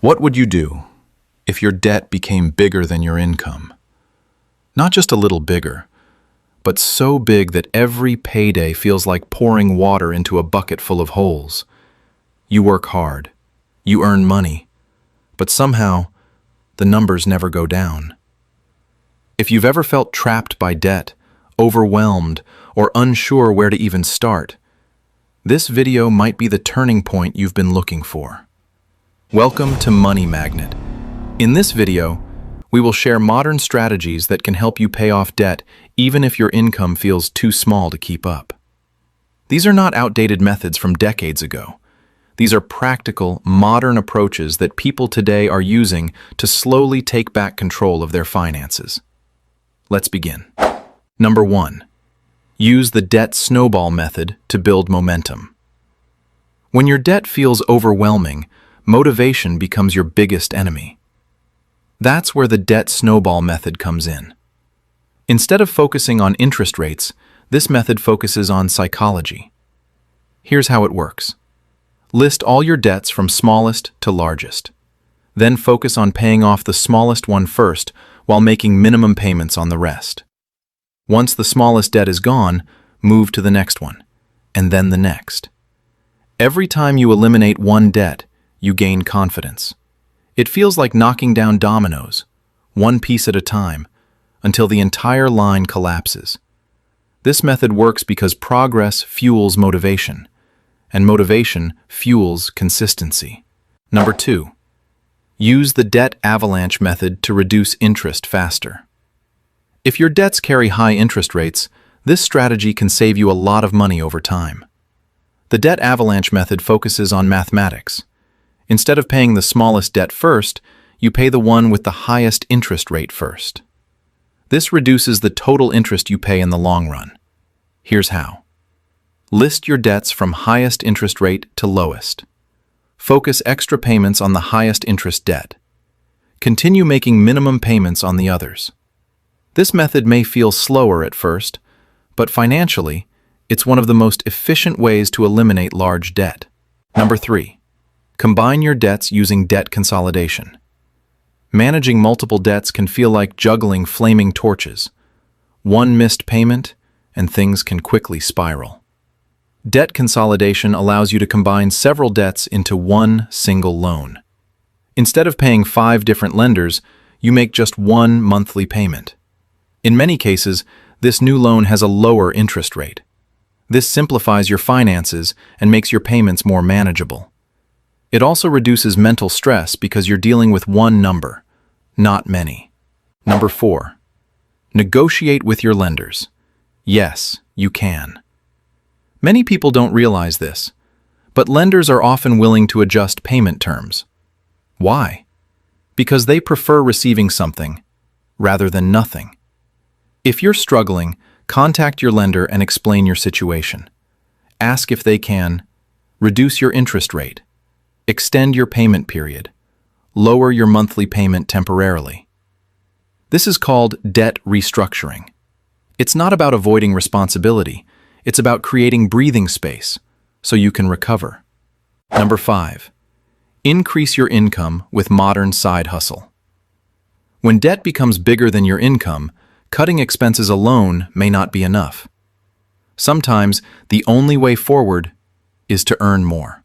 What would you do if your debt became bigger than your income? Not just a little bigger, but so big that every payday feels like pouring water into a bucket full of holes. You work hard, you earn money, but somehow the numbers never go down. If you've ever felt trapped by debt, overwhelmed, or unsure where to even start, this video might be the turning point you've been looking for. Welcome to Money Magnet. In this video, we will share modern strategies that can help you pay off debt even if your income feels too small to keep up. These are not outdated methods from decades ago. These are practical, modern approaches that people today are using to slowly take back control of their finances. Let's begin. Number 1. Use the Debt Snowball Method to build momentum. When your debt feels overwhelming, motivation becomes your biggest enemy. That's where the Debt Snowball Method comes in. Instead of focusing on interest rates, this method focuses on psychology. Here's how it works. List all your debts from smallest to largest. Then focus on paying off the smallest one first while making minimum payments on the rest. Once the smallest debt is gone, move to the next one, and then the next. Every time you eliminate one debt, you gain confidence. It feels like knocking down dominoes, one piece at a time, until the entire line collapses. This method works because progress fuels motivation, and motivation fuels consistency. Number 2. Use the Debt Avalanche Method to reduce interest faster. If your debts carry high interest rates, this strategy can save you a lot of money over time. The Debt Avalanche Method focuses on mathematics. Instead of paying the smallest debt first, you pay the one with the highest interest rate first. This reduces the total interest you pay in the long run. Here's how. List your debts from highest interest rate to lowest. Focus extra payments on the highest interest debt. Continue making minimum payments on the others. This method may feel slower at first, but financially, it's one of the most efficient ways to eliminate large debt. Number 3. Combine your debts using debt consolidation. Managing multiple debts can feel like juggling flaming torches. One missed payment, and things can quickly spiral. Debt consolidation allows you to combine several debts into one single loan. Instead of paying 5 different lenders, you make just one monthly payment. In many cases, this new loan has a lower interest rate. This simplifies your finances and makes your payments more manageable. It also reduces mental stress because you're dealing with one number, not many. Number 4. Negotiate with your lenders. Yes, you can. Many people don't realize this, but lenders are often willing to adjust payment terms. Why? Because they prefer receiving something rather than nothing. If you're struggling, contact your lender and explain your situation. Ask if they can reduce your interest rate, extend your payment period, lower your monthly payment temporarily. This is called debt restructuring. It's not about avoiding responsibility. It's about creating breathing space so you can recover. Number 5. Increase your income with modern side hustle. When debt becomes bigger than your income, cutting expenses alone may not be enough. Sometimes the only way forward is to earn more.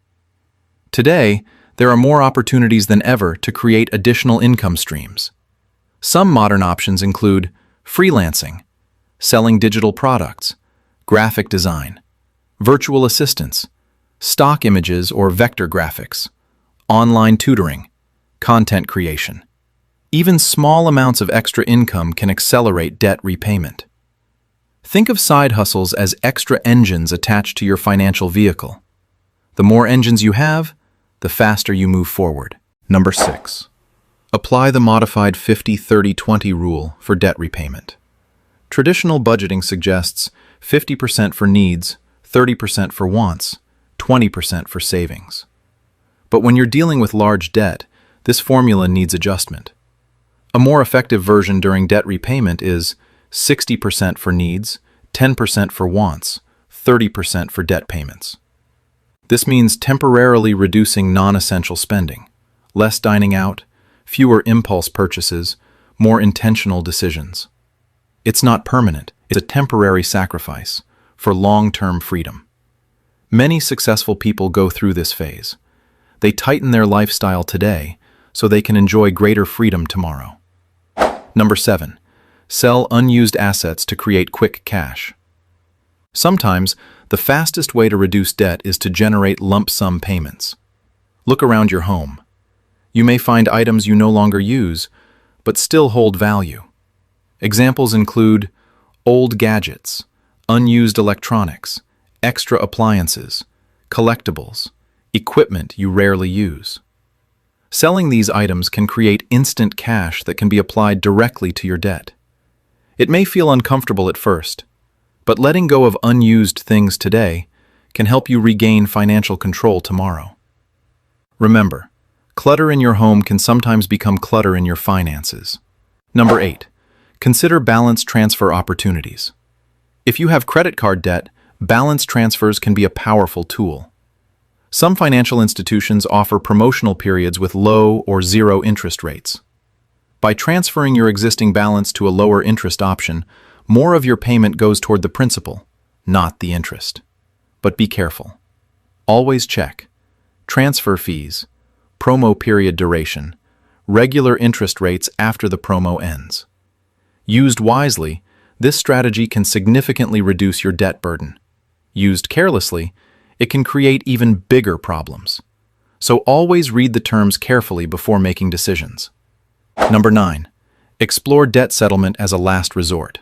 Today, there are more opportunities than ever to create additional income streams. Some modern options include freelancing, selling digital products, graphic design, virtual assistants, stock images or vector graphics, online tutoring, content creation. Even small amounts of extra income can accelerate debt repayment. Think of side hustles as extra engines attached to your financial vehicle. The more engines you have, the faster you move forward. Number 6. Apply the modified 50-30-20 rule for debt repayment. Traditional budgeting suggests 50% for needs, 30% for wants, 20% for savings. But when you're dealing with large debt, this formula needs adjustment. A more effective version during debt repayment is 60% for needs, 10% for wants, 30% for debt payments. This means temporarily reducing non-essential spending, less dining out, fewer impulse purchases, more intentional decisions. It's not permanent, it's a temporary sacrifice for long-term freedom. Many successful people go through this phase. They tighten their lifestyle today so they can enjoy greater freedom tomorrow. Number 7. Sell unused assets to create quick cash. Sometimes, the fastest way to reduce debt is to generate lump sum payments. Look around your home. You may find items you no longer use, but still hold value. Examples include old gadgets, unused electronics, extra appliances, collectibles, equipment you rarely use. Selling these items can create instant cash that can be applied directly to your debt. It may feel uncomfortable at first, but letting go of unused things today can help you regain financial control tomorrow. Remember, clutter in your home can sometimes become clutter in your finances. Number 8. Consider balance transfer opportunities. If you have credit card debt, balance transfers can be a powerful tool. Some financial institutions offer promotional periods with low or zero interest rates. By transferring your existing balance to a lower interest option, more of your payment goes toward the principal, not the interest. But be careful. Always check transfer fees, promo period duration, regular interest rates after the promo ends. Used wisely, this strategy can significantly reduce your debt burden. Used carelessly, it can create even bigger problems. So always read the terms carefully before making decisions. Number 9. Explore debt settlement as a last resort.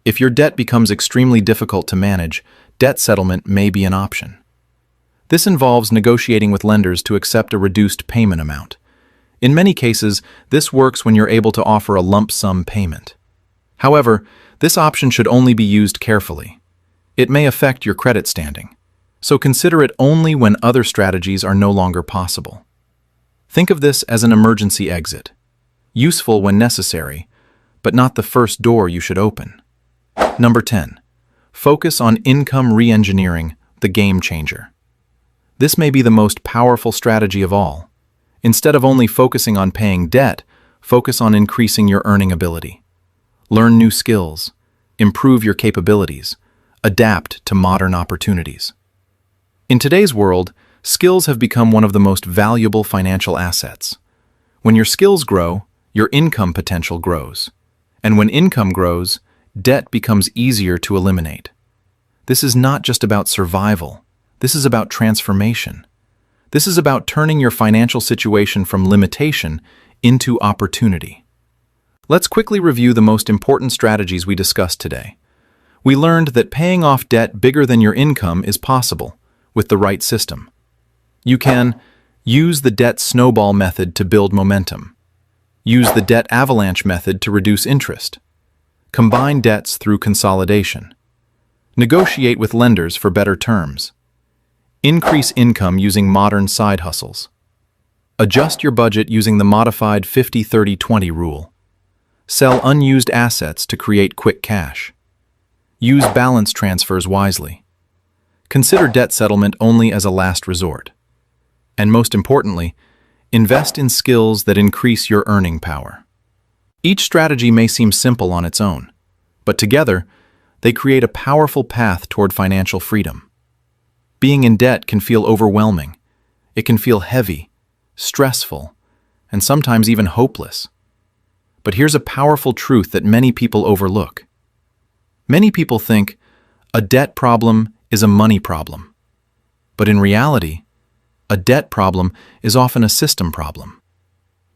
If your debt becomes extremely difficult to manage, debt settlement may be an option. This involves negotiating with lenders to accept a reduced payment amount. In many cases, this works when you're able to offer a lump sum payment. However, this option should only be used carefully. It may affect your credit standing, so consider it only when other strategies are no longer possible. Think of this as an emergency exit, useful when necessary, but not the first door you should open. Number 10. Focus on income re-engineering, the game changer. This may be the most powerful strategy of all. Instead of only focusing on paying debt, focus on increasing your earning ability. Learn new skills, improve your capabilities, adapt to modern opportunities. In today's world, skills have become one of the most valuable financial assets. When your skills grow, your income potential grows. And when income grows, debt becomes easier to eliminate. This is not just about survival. This is about transformation. This is about turning your financial situation from limitation into opportunity. Let's quickly review the most important strategies we discussed today. We learned that paying off debt bigger than your income is possible with the right system. You can use the Debt Snowball Method to build momentum. Use the Debt Avalanche Method to reduce interest. Combine debts through consolidation. Negotiate with lenders for better terms. Increase income using modern side hustles. Adjust your budget using the modified 50-30-20 rule. Sell unused assets to create quick cash. Use balance transfers wisely. Consider debt settlement only as a last resort. And most importantly, invest in skills that increase your earning power. Each strategy may seem simple on its own, but together, they create a powerful path toward financial freedom. Being in debt can feel overwhelming. It can feel heavy, stressful, and sometimes even hopeless. But here's a powerful truth that many people overlook. Many people think a debt problem is a money problem. But in reality, a debt problem is often a system problem.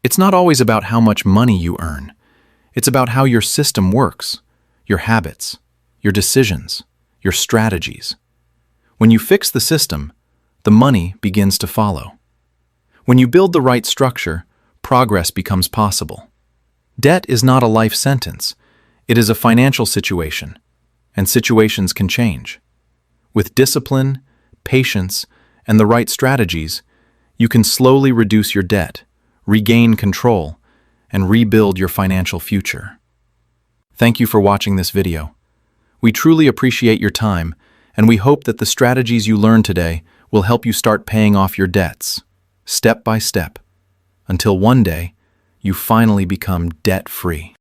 It's not always about how much money you earn. It's about how your system works, your habits, your decisions, your strategies. When you fix the system, the money begins to follow. When you build the right structure, progress becomes possible. Debt is not a life sentence. It is a financial situation, and situations can change. With discipline, patience, and the right strategies, you can slowly reduce your debt, regain control, and rebuild your financial future. Thank you for watching this video. We truly appreciate your time, and we hope that the strategies you learned today will help you start paying off your debts, step by step. until one day you finally become debt-free.